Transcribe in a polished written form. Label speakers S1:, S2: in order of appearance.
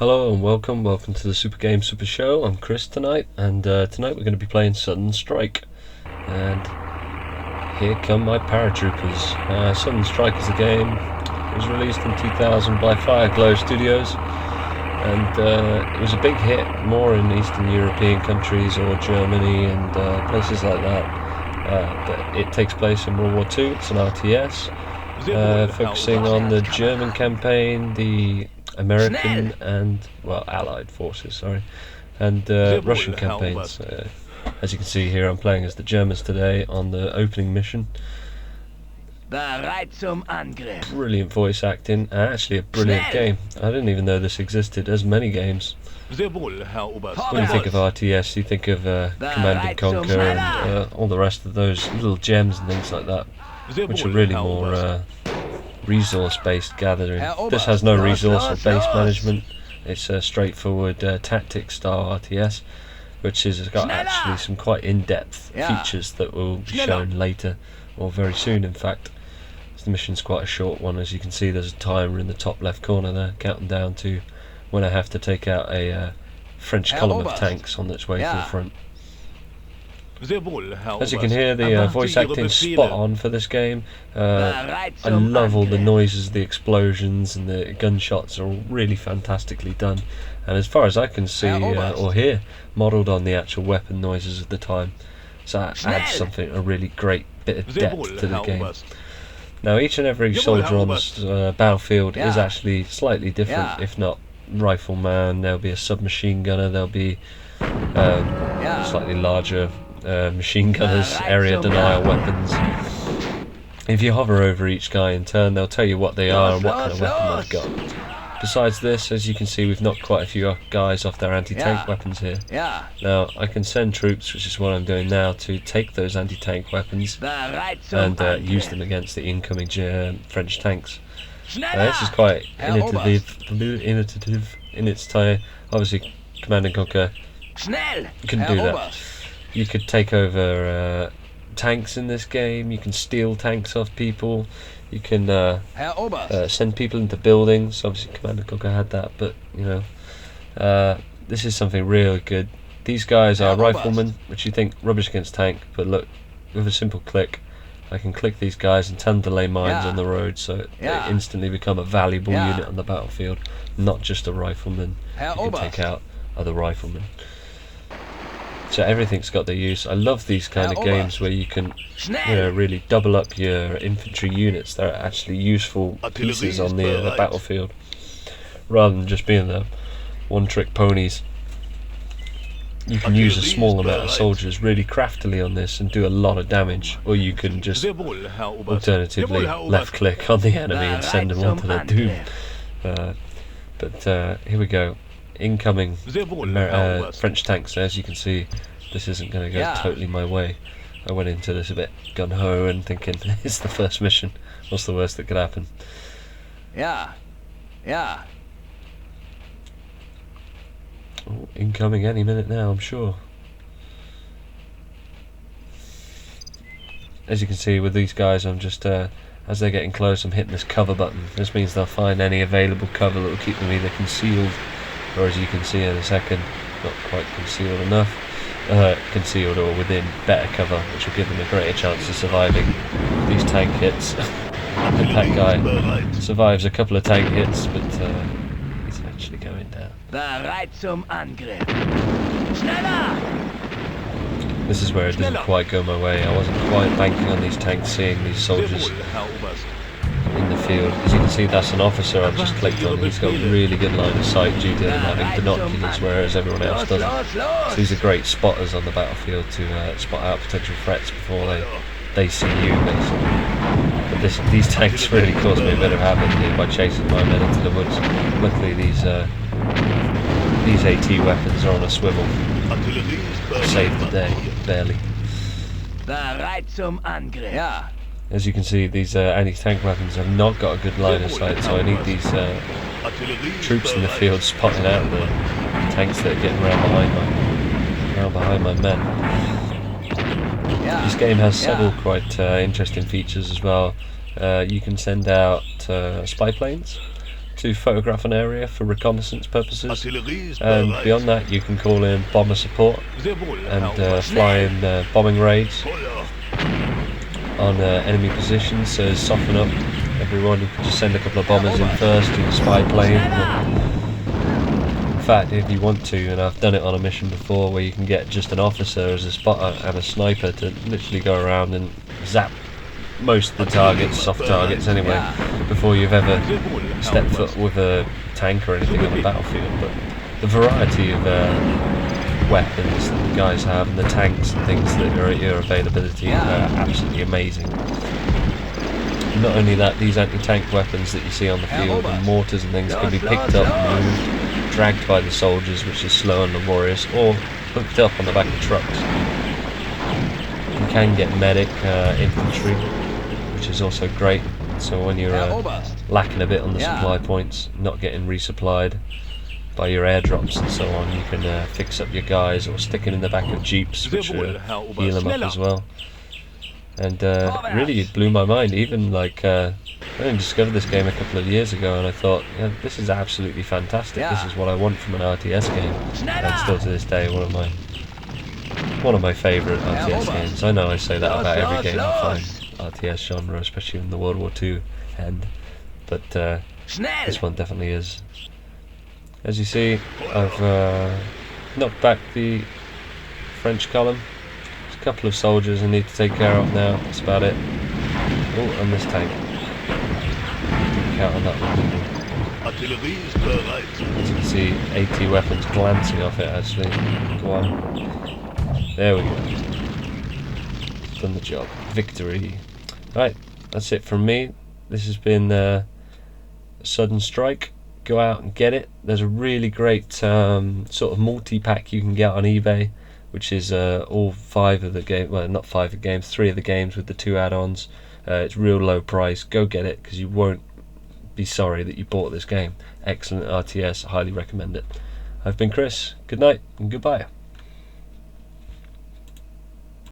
S1: Hello and welcome to the Super Game Super Show. I'm Chris tonight, and tonight we're going to be playing Sudden Strike. And here come my paratroopers. Sudden Strike is a game. It was released in 2000 by Fireglows Studios, and it was a big hit, more in Eastern European countries or Germany and places like that. But it takes place in World War II. It's an RTS, focusing on the German campaign, the American and, well, Allied forces, sorry, and Russian campaigns. As you can see here, I'm playing as the Germans today on the opening mission. Brilliant voice acting, and actually a brilliant game. I didn't even know this existed. There's many games. When you think of RTS, you think of Command and Conquer and all the rest of those little gems and things like that, which are really more resource-based gathering. This has no resource or base management. It's a straightforward tactics style RTS, which has got actually some quite in-depth features that will be shown later, or very soon in fact. The mission's quite a short one. As you can see, there's a timer in the top left corner there, counting down to when I have to take out a French column of tanks on its way to the front. As you can hear, the voice acting's spot on for this game. I love all the noises, the explosions and the gunshots are all really fantastically done, and as far as I can see or hear, modelled on the actual weapon noises of the time, so that adds a really great bit of depth to the game. Now each and every soldier on this battlefield is actually slightly different, if not rifleman, there'll be a submachine gunner, there'll be slightly larger machine gunners, area denial weapons. If you hover over each guy in turn, they'll tell you what they are and what kind of weapon they've got. Besides this, as you can see, we've knocked quite a few guys off their anti-tank weapons here. Now I can send troops, which is what I'm doing now, to take those anti-tank weapons and use them against the incoming French tanks. This is quite innovative in its time. Obviously Command and Conquer, you couldn't do that. You could take over tanks in this game, you can steal tanks off people, you can send people into buildings. Obviously Command & Conquer had that, but you know, this is something really good. These guys are riflemen, which you think rubbish against tank, but look, with a simple click I can click these guys and tell them to lay mines on the road, so they instantly become a valuable unit on the battlefield, not just a rifleman who can take out other riflemen. So everything's got their use. I love these kind of games where you can, really double up your infantry units. They're actually useful pieces on the battlefield, rather than just being the one-trick ponies. You can use a small amount of soldiers really craftily on this and do a lot of damage, or you can just alternatively left-click on the enemy and send them on to their doom. But here we go. Incoming French tanks. As you can see, this isn't going to go totally my way. I went into this a bit gun-ho and thinking, it's the first mission, what's the worst that could happen? Oh, incoming any minute now, I'm sure. As you can see with these guys, I'm just as they're getting close, I'm hitting this cover button. This means they'll find any available cover that will keep them either concealed, or as you can see in a second, not quite concealed enough, concealed or within better cover, which will give them a greater chance of surviving these tank hits. And that guy survives a couple of tank hits, but he's actually going down. This is where it doesn't quite go my way. I wasn't quite banking on these tanks seeing these soldiers in the field. As you can see, that's an officer I've just clicked on. He's got really good line of sight due to him having binoculars, whereas everyone else doesn't. So these are great spotters on the battlefield to spot out potential threats before they see you, basically. But these tanks really caused me a bit of havoc here by chasing my men into the woods. Luckily these AT weapons are on a swivel. Saved the day, barely. As you can see, these anti-tank weapons have not got a good line of sight, so I need these troops in the field spotting out the tanks that are getting around behind my men. This game has several quite interesting features as well. You can send out spy planes to photograph an area for reconnaissance purposes, and beyond that you can call in bomber support and fly in bombing raids on enemy positions, so soften up everyone. You can just send a couple of bombers in first to the spy plane. In fact, if you want to, and I've done it on a mission before where you can get just an officer as a spotter and a sniper to literally go around and zap most of the targets, soft targets anyway, before you've ever stepped foot with a tank or anything on the battlefield. But the variety of weapons that the guys have and the tanks and things that are at your availability are absolutely amazing. Not only that, these anti-tank weapons that you see on the field and mortars and things can be picked up and moved, dragged by the soldiers, which is slow and laborious, or hooked up on the back of trucks. You can get medic infantry, which is also great, so when you're lacking a bit on the supply points, not getting resupplied by your airdrops and so on, you can fix up your guys or stick it in the back of jeeps, which will heal them up as well. And really, it blew my mind. Even like I only discovered this game a couple of years ago, and I thought, yeah, this is absolutely fantastic. This is what I want from an RTS game, and still to this day one of my favourite RTS games. I know I say that about every game I find RTS genre, especially in the World War II end, but this one definitely is. As you see, I've knocked back the French column. There's a couple of soldiers I need to take care of now, that's about it. Oh, and this tank. Didn't count on that one. As you can see, 80 weapons glancing off it actually. Go on. There we go. Done the job. Victory. Right, that's it from me. This has been Sudden Strike. Go out and get it. There's a really great sort of multi-pack you can get on eBay, which is all 5 of the games, well, not 5 of the games, 3 of the games with the 2 add-ons. It's real low price. Go get it, because you won't be sorry that you bought this game. Excellent RTS, highly recommend it. I've been Chris. Good night and goodbye.